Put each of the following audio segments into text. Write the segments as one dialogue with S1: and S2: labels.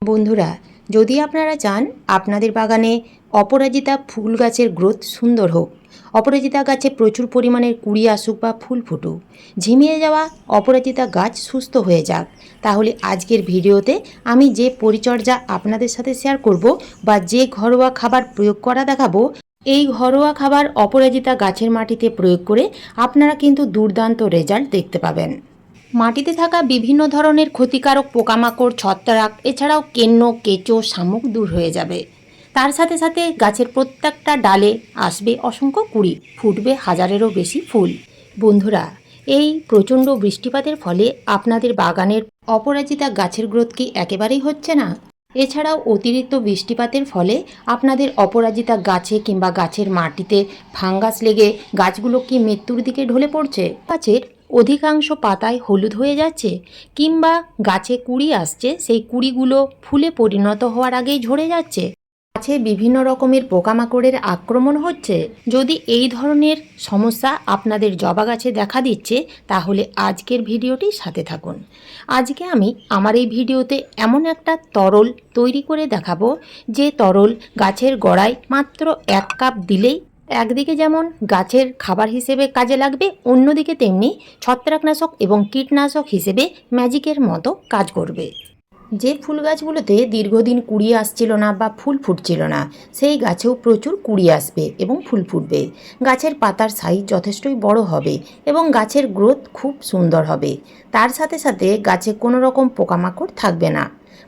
S1: বন্ধুরা, যদি আপনারা চান আপনাদের বাগানে অপরাজিতা ফুল গাছের গ্রোথ সুন্দর হোক, অপরাজিতা গাছে প্রচুর পরিমাণের কুড়ি আসুক বা ফুল ফুটুক, ঝিমিয়ে যাওয়া অপরাজিতা গাছ সুস্থ হয়ে যাক, তাহলে আজকের ভিডিওতে আমি যে পরিচর্যা আপনাদের সাথে শেয়ার করব বা যে ঘরোয়া খাবার প্রয়োগ করা দেখাবো, এই ঘরোয়া খাবার অপরাজিতা গাছের মাটিতে প্রয়োগ করে আপনারা কিন্তু দুর্দান্ত রেজাল্ট দেখতে পাবেন। মাটিতে থাকা বিভিন্ন ধরনের ক্ষতিকারক পোকামাকড়, ছত্রাক, এছাড়াও কেন্ন, কেঁচো, শামুক দূর হয়ে যাবে। তার সাথে সাথে গাছের প্রত্যেকটা ডালে আসবে অসংখ্য কুড়ি, ফুটবে হাজারেরও বেশি ফুল। বন্ধুরা, এই প্রচণ্ড বৃষ্টিপাতের ফলে আপনাদের বাগানের অপরাজিতা গাছের গ্রোথ কি একেবারেই হচ্ছে না? এছাড়াও অতিরিক্ত বৃষ্টিপাতের ফলে আপনাদের অপরাজিতা গাছে কিংবা গাছের মাটিতে ফাঙ্গাস লেগে গাছগুলো কি মৃত্যুর দিকে ঢলে পড়ছে? গাছের অধিকাংশ পাতায় হলুদ হয়ে যাচ্ছে কিংবা গাছে কুড়ি আসছে, সেই কুড়িগুলো ফুলে পরিণত হওয়ার আগেই ঝরে যাচ্ছে। গাছে বিভিন্ন রকমের পোকামাকড়ের আক্রমণ হচ্ছে। যদি এই ধরনের সমস্যা আপনাদের জবা গাছে দেখা দিচ্ছে, তাহলে আজকের ভিডিওটি সাথে থাকুন। আজকে আমি আমার এই ভিডিওতে এমন একটা তরল তৈরি করে দেখাবো, যে তরল গাছের গোড়ায় মাত্র 1 কাপ দিলেই একদিকে যেমন গাছের খাবার হিসেবে কাজে লাগবে, অন্যদিকে তেমনি ছত্রাকনাশক এবং কীটনাশক হিসেবে ম্যাজিকের মতো কাজ করবে। যে ফুল গাছগুলোতে দীর্ঘদিন কুড়ি আসছিল না বা ফুল ফুটছিল না, সেই গাছেও প্রচুর কুড়ি আসবে এবং ফুল ফুটবে। গাছের পাতার সাইজ যথেষ্টই বড় হবে এবং গাছের গ্রোথ খুব সুন্দর হবে। তার সাথে সাথে গাছে কোনো রকম পোকামাকড় থাকবে না।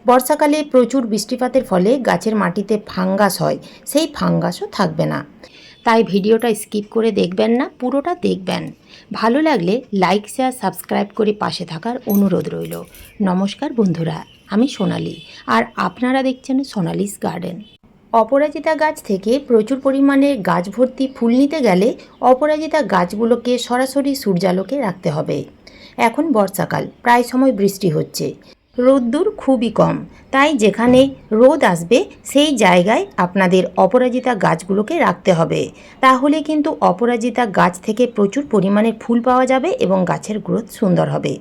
S1: বর্ষাকালে প্রচুর বৃষ্টিপাতের ফলে গাছের মাটিতে ফাঙ্গাস হয়, সেই ফাঙ্গাসও থাকবে না। তাই ভিডিওটা স্কিপ করে দেখবেন না, পুরোটা দেখবেন। ভালো লাগলে লাইক, শেয়ার, সাবস্ক্রাইব করে পাশে থাকার অনুরোধ রইল। নমস্কার বন্ধুরা, আমি সোনালি, আর আপনারা দেখছেন সোনালিস গার্ডেন। অপরাজিতা গাছ থেকে প্রচুর পরিমাণে গাছ ভর্তি ফুল নিতে গেলে অপরাজিতা গাছগুলোকে সরাসরি সূর্যালোকে রাখতে হবে। এখন বর্ষাকাল, প্রায় সময় বৃষ্টি হচ্ছে, রোদ্দুর খুবই কম, তাই যেখানে রোদ আসবে সেই জায়গায় আপনাদের অপরাজিতা গাছগুলোকে রাখতে হবে। তাহলে কিন্তু অপরাজিতা গাছ থেকে প্রচুর পরিমাণে ফুল পাওয়া যাবে এবং গাছের গ্রোথ সুন্দর হবে।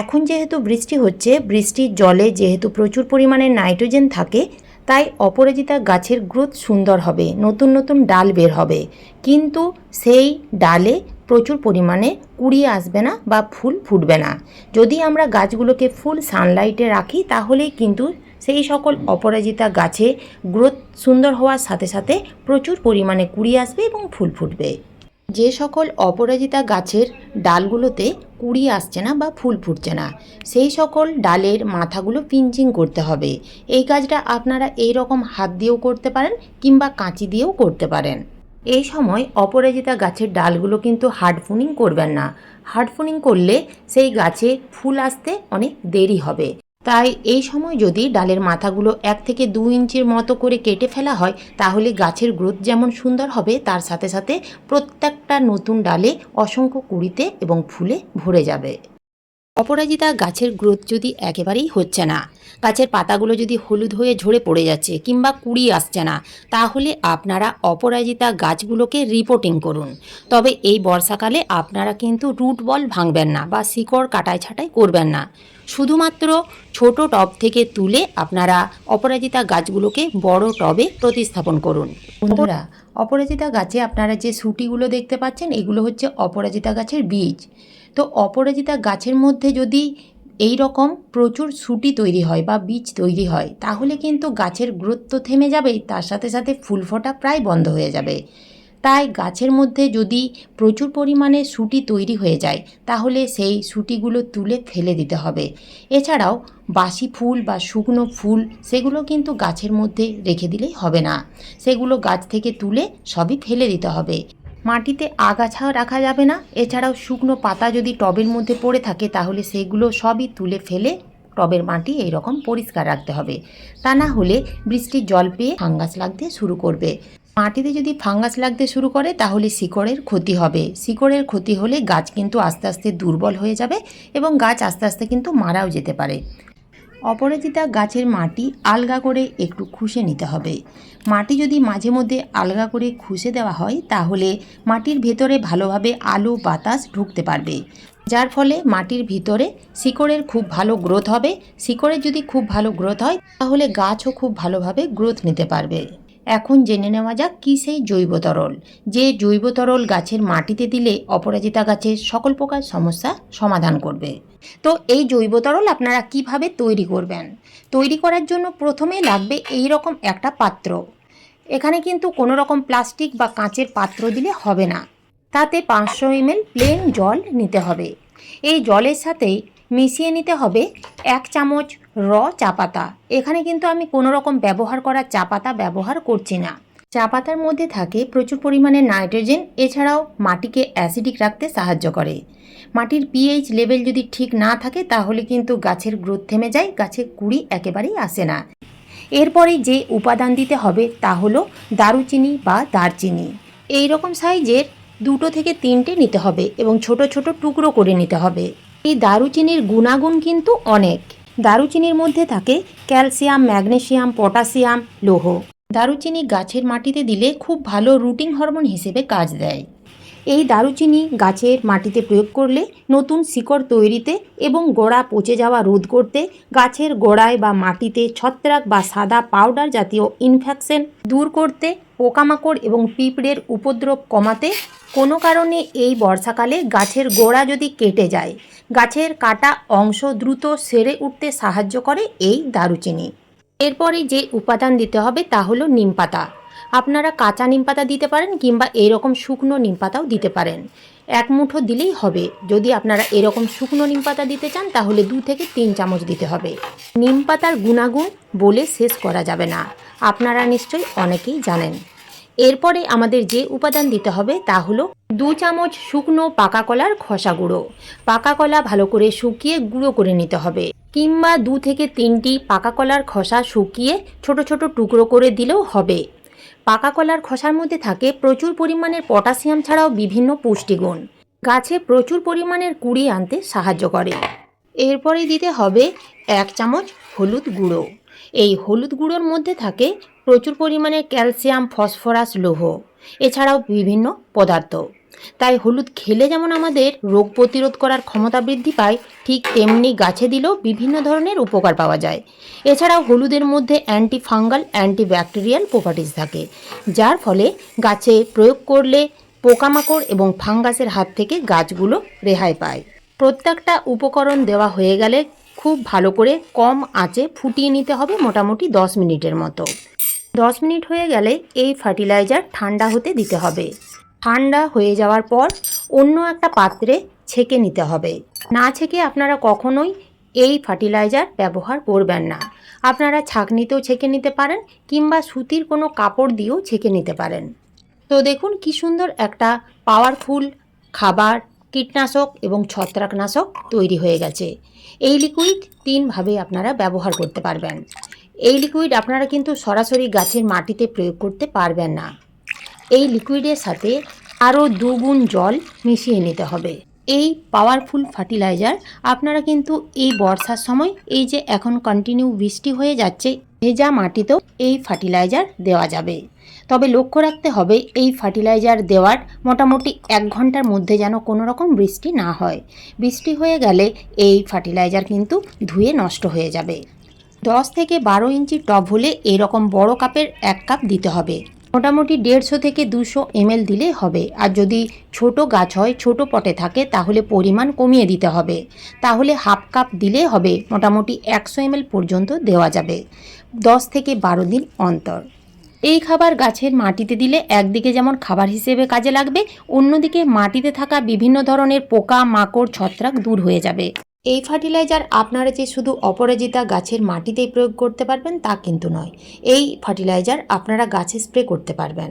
S1: এখন যেহেতু বৃষ্টি হচ্ছে, বৃষ্টির জলে যেহেতু প্রচুর পরিমাণে নাইট্রোজেন থাকে, তাই অপরাজিতা গাছের গ্রোথ সুন্দর হবে, নতুন নতুন ডাল বের হবে, কিন্তু সেই ডালে প্রচুর পরিমাণে কুড়ি আসবে না বা ফুল ফুটবে না। যদি আমরা গাছগুলোকে ফুল সানলাইটে রাখি, তাহলেই কিন্তু সেই সকল অপরাজিতা গাছে গ্রোথ সুন্দর হওয়ার সাথে সাথে প্রচুর পরিমাণে কুড়ি আসবে এবং ফুল ফুটবে। যে সকল অপরাজিতা গাছের ডালগুলোতে কুড়ি আসছে না বা ফুল ফুটছে না, সেই সকল ডালের মাথাগুলো পিঞ্চিং করতে হবে। এই কাজটা আপনারা এই রকম হাত দিয়েও করতে পারেন কিংবা কাঁচি দিয়েও করতে পারেন। এই সময় অপরাজিতা গাছের ডালগুলো কিন্তু হার্ড প্রুনিং করবেন না। হার্ড প্রুনিং করলে সেই গাছে ফুল আসতে অনেক দেরি হবে। তাই এই সময় যদি ডালের মাথাগুলো 1 থেকে 2 ইঞ্চির মতো করে কেটে ফেলা হয়, তাহলে গাছের গ্রোথ যেমন সুন্দর হবে, তার সাথে সাথে প্রত্যেকটা নতুন ডালে অসংখ্য কুড়িতে এবং ফুলে ভরে যাবে। অপরাজিতা গাছের গ্রোথ যদি একেবারেই হচ্ছে না, গাছের পাতাগুলো যদি হলুদ হয়ে ঝরে পড়ে যাচ্ছে কিংবা কুড়ি আসছে না, তাহলে আপনারা অপরাজিতা গাছগুলোকে রিপোর্টিং করুন। তবে এই বর্ষাকালে আপনারা কিন্তু রুট বল ভাঙবেন না বা শিকড় কাটাই ছাঁটাই করবেন না। শুধুমাত্র ছোট টব থেকে তুলে আপনারা অপরাজিতা গাছগুলোকে বড় টবে প্রতিস্থাপন করুন। বন্ধুরা, অপরাজিতা গাছে আপনারা যে শুঁটিগুলো দেখতে পাচ্ছেন, এগুলো হচ্ছে অপরাজিতা গাছের বীজ। তো অপরাজিতা গাছের মধ্যে যদি এই রকম প্রচুর শুঁটি তৈরি হয় বা বীজ তৈরি হয়, তাহলে কিন্তু গাছের গ্রোথ তো থেমে যাবেই, তার সাথে সাথে ফুল ফোটা প্রায় বন্ধ হয়ে যাবে। তাই গাছের মধ্যে যদি প্রচুর পরিমাণে শুঁটি তৈরি হয়ে যায়, তাহলে সেই শুঁটিগুলো তুলে ফেলে দিতে হবে। এছাড়াও বাসি ফুল বা শুকনো ফুল, সেগুলো কিন্তু গাছের মধ্যে রেখে দিলেই হবে না, সেগুলো গাছ থেকে তুলে সবই ফেলে দিতে হবে। মাটিতে আগাছা রাখা যাবে না। এছাড়াও শুকনো পাতা যদি টবের মধ্যে পড়ে থাকে, তাহলে সেগুলো সবই তুলে ফেলে টবের মাটি এইরকম পরিষ্কার রাখতে হবে। তা না হলে বৃষ্টির জল পেয়ে ফাঙ্গাস লাগতে শুরু করবে। মাটিতে যদি ফাঙ্গাস লাগতে শুরু করে, তাহলে শিকড়ের ক্ষতি হবে। শিকড়ের ক্ষতি হলে গাছ কিন্তু আস্তে আস্তে দুর্বল হয়ে যাবে এবং গাছ আস্তে আস্তে কিন্তু মারাও যেতে পারে। অপরাজিতা গাছের মাটি আলগা করে একটু খুশে নিতে হবে। মাটি যদি মাঝে মধ্যে আলগা করে খুশে দেওয়া হয়, তাহলে মাটির ভেতরে ভালোভাবে আলো বাতাস ঢুকতে পারবে। যার ফলে মাটির ভিতরে শিকড়ের খুব ভালো গ্রোথ হবে। শিকড়ের যদি খুব ভালো গ্রোথ হয় তাহলে গাছও খুব ভালোভাবে গ্রোথ নিতে পারবে। এখন জেনে নেওয়া যাক কী সেই জৈব তরল, যে জৈব তরল গাছের মাটিতে দিলে অপরাজিতা গাছের সকল প্রকার সমস্যা সমাধান করবে। তো এই জৈব তরল আপনারা কিভাবে তৈরি করবেন? তৈরি করার জন্য প্রথমে লাগবে এই রকম একটা পাত্র। এখানে কিন্তু কোনো রকম প্লাস্টিক বা কাঁচের পাত্র দিলে হবে না। তাতে 500 ml প্লেন জল নিতে হবে। এই জলের সাথেই মিশিয়ে নিতে হবে 1 চামচ চা পাতা। এখানে কিন্তু আমি কোনো রকম ব্যবহার করা চা পাতা ব্যবহার করছি না। চা পাতার মধ্যে থাকে প্রচুর পরিমাণে নাইট্রোজেন, এছাড়াও মাটিকে অ্যাসিডিক রাখতে সাহায্য করে। মাটির পিএইচ লেভেল যদি ঠিক না থাকে তাহলে কিন্তু গাছের গ্রোথ থেমে যায়, গাছের কুঁড়ি একেবারেই আসে না। এরপরে যে উপাদান দিতে হবে তা হলো দারুচিনি বা দারচিনি। এই রকম সাইজের 2 থেকে 3টে নিতে হবে এবং ছোট ছোট টুকরো করে নিতে হবে। এই দারুচিনির গুণাগুণ কিন্তু অনেক। দারুচিনির মধ্যে থাকে ক্যালসিয়াম, ম্যাগনেসিয়াম, পটাশিয়াম, লৌহ। দারুচিনি গাছের মাটিতে দিলে খুব ভালো রুটিং হরমোন হিসেবে কাজ দেয়। এই দারুচিনি গাছের মাটিতে প্রয়োগ করলে নতুন শিকড় তৈরিতে এবং গোড়া পচে যাওয়া রোধ করতে, গাছের গোড়ায় বা মাটিতে ছত্রাক বা সাদা পাউডার জাতীয় ইনফেকশন দূর করতে, পোকামাকড় এবং পিঁপড়ের উপদ্রব কমাতে, কোনো কারণে এই বর্ষাকালে গাছের গোড়া যদি কেটে যায়, গাছের কাটা অংশ দ্রুত সেরে উঠতে সাহায্য করে এই দারুচিনি। এরপরে যে উপাদান দিতে হবে তা হলো নিম পাতা। আপনারা কাঁচা নিম পাতা দিতে পারেন কিংবা এরকম শুকনো নিম পাতাও দিতে পারেন। 1 মুঠো দিলেই হবে। যদি আপনারা এরকম শুকনো নিম পাতা দিতে চান তাহলে 2 থেকে 3 চামচ দিতে হবে। নিম পাতার গুণাগুণ বলে শেষ করা যাবে না, আপনারা নিশ্চয়ই অনেকেই জানেন। এরপরে আমাদের যে উপাদান দিতে হবে তা হলো 2 চামচ শুকনো পাকা কলার খোসা গুঁড়ো। পাকা কলা ভালো করে শুকিয়ে গুঁড়ো করে নিতে হবে, কিংবা 2 থেকে 3টি পাকা কলার খোসা শুকিয়ে ছোট ছোট টুকরো করে দিলেও হবে। পাকা কলার খোসার মধ্যে থাকে প্রচুর পরিমাণের পটাশিয়াম ছাড়াও বিভিন্ন পুষ্টিগুণ, গাছে প্রচুর পরিমাণের কুঁড়ি আনতে সাহায্য করে। এরপরে দিতে হবে 1 চামচ হলুদ গুঁড়ো। এই হলুদ গুঁড়োর মধ্যে থাকে প্রচুর পরিমাণে ক্যালসিয়াম, ফসফরাস, লৌহ, এছাড়াও বিভিন্ন পদার্থ। তাই হলুদ খেলে যেমন আমাদের রোগ প্রতিরোধ করার ক্ষমতা বৃদ্ধি পায়, ঠিক তেমনি গাছে দিলেও বিভিন্ন ধরনের উপকার পাওয়া যায়। এছাড়াও হলুদের মধ্যে anti fungal, anti bacterial properties থাকে, যার ফলে গাছে প্রয়োগ করলে পোকামাকড় এবং ফাঙ্গাসের হাত থেকে গাছগুলো রেহাই পায়। প্রত্যেকটা উপকরণ দেওয়া হয়ে গেলে খুব ভালো করে কম আঁচে ফুটিয়ে নিতে হবে মোটামুটি 10 মিনিটের মতো। 10 মিনিট হয়ে গেলে এই ফার্টিলাইজার ঠান্ডা হতে দিতে হবে। ঠান্ডা হয়ে যাওয়ার পর অন্য একটা পাত্রে ছেঁকে নিতে হবে। না ছেঁকে আপনারা কখনোই এই ফার্টিলাইজার ব্যবহার করবেন না। আপনারা ছাঁকনিতেও ছেঁকে নিতে পারেন কিংবা সুতির কোনো কাপড় দিয়েও ছেঁকে নিতে পারেন। তো দেখুন কি সুন্দর একটা পাওয়ারফুল খাবার, কীটনাশক এবং ছত্রাকনাশক তৈরি হয়ে গেছে। এই লিকুইড 3 ভাবে আপনারা ব্যবহার করতে পারবেন। এই লিকুইড আপনারা কিন্তু সরাসরি গাছের মাটিতে প্রয়োগ করতে পারবেন না। এই লিকুইডের সাথে আরও 2 গুণ জল মিশিয়ে নিতে হবে। এই পাওয়ারফুল ফার্টিলাইজার আপনারা কিন্তু এই বর্ষার সময়, এই যে এখন কন্টিনিউ বৃষ্টি হয়ে যাচ্ছে, ভেজা মাটিতেও এই ফার্টিলাইজার দেওয়া যাবে। তবে লক্ষ্য রাখতে হবে এই ফার্টিলাইজার দেওয়ার মোটামুটি 1 ঘন্টার মধ্যে যেন কোনো রকম বৃষ্টি না হয়। বৃষ্টি হয়ে গেলে এই ফার্টিলাইজার কিন্তু ধুয়ে নষ্ট হয়ে যাবে। 10 থেকে 12 ইঞ্চি টব হলে এরকম বড় কাপের 1 কাপ দিতে হবে। মোটামুটি 150 থেকে 200 ml দিলে হবে। আর যদি ছোট গাছ হয়, ছোট পটে থাকে, তাহলে পরিমাণ কমিয়ে দিতে হবে। তাহলে হাফ কাপ দিলে হবে। মোটামুটি 100 ml পর্যন্ত দেওয়া যাবে 10 থেকে 12 দিন অন্তর। এই খাবার গাছের মাটিতে দিলে একদিকে যেমন খাবার হিসেবে কাজে লাগবে, অন্যদিকে মাটিতে থাকা বিভিন্ন ধরনের পোকা মাকড় ছত্রাক দূর হয়ে যাবে। এই ফার্টিলাইজার আপনারা যে শুধু অপরাজিতা গাছের মাটিতেই প্রয়োগ করতে পারবেন তা কিন্তু নয়। এই ফার্টিলাইজার আপনারা গাছে স্প্রে করতে পারবেন।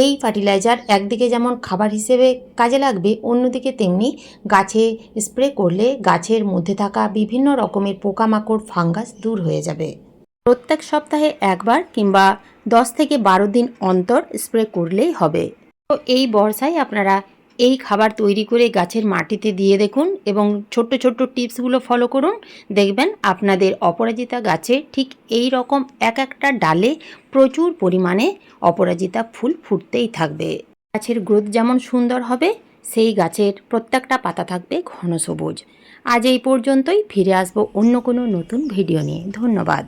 S1: এই ফার্টিলাইজার একদিকে যেমন খাবার হিসেবে কাজে লাগবে, অন্যদিকে তেমনি গাছে স্প্রে করলে গাছের মধ্যে থাকা বিভিন্ন রকমের পোকামাকড়, ফাঙ্গাস দূর হয়ে যাবে। প্রত্যেক সপ্তাহে 1 বার কিংবা 10 থেকে 12 দিন অন্তর স্প্রে করলেই হবে। তো এই বর্ষায় আপনারা এই খাবার তৈরি করে গাছের মাটিতে দিয়ে দেখুন এবং ছোট্ট ছোট্ট টিপসগুলো ফলো করুন। দেখবেন আপনাদের অপরাজিতা গাছে ঠিক এই রকম একটা ডালে প্রচুর পরিমাণে অপরাজিতা ফুল ফুটতেই থাকবে। গাছের গ্রোথ যেমন সুন্দর হবে, সেই গাছের প্রত্যেকটা পাতা থাকবে ঘন সবুজ। আজ এই পর্যন্তই, ফিরে আসবো অন্য কোনো নতুন ভিডিও নিয়ে। ধন্যবাদ।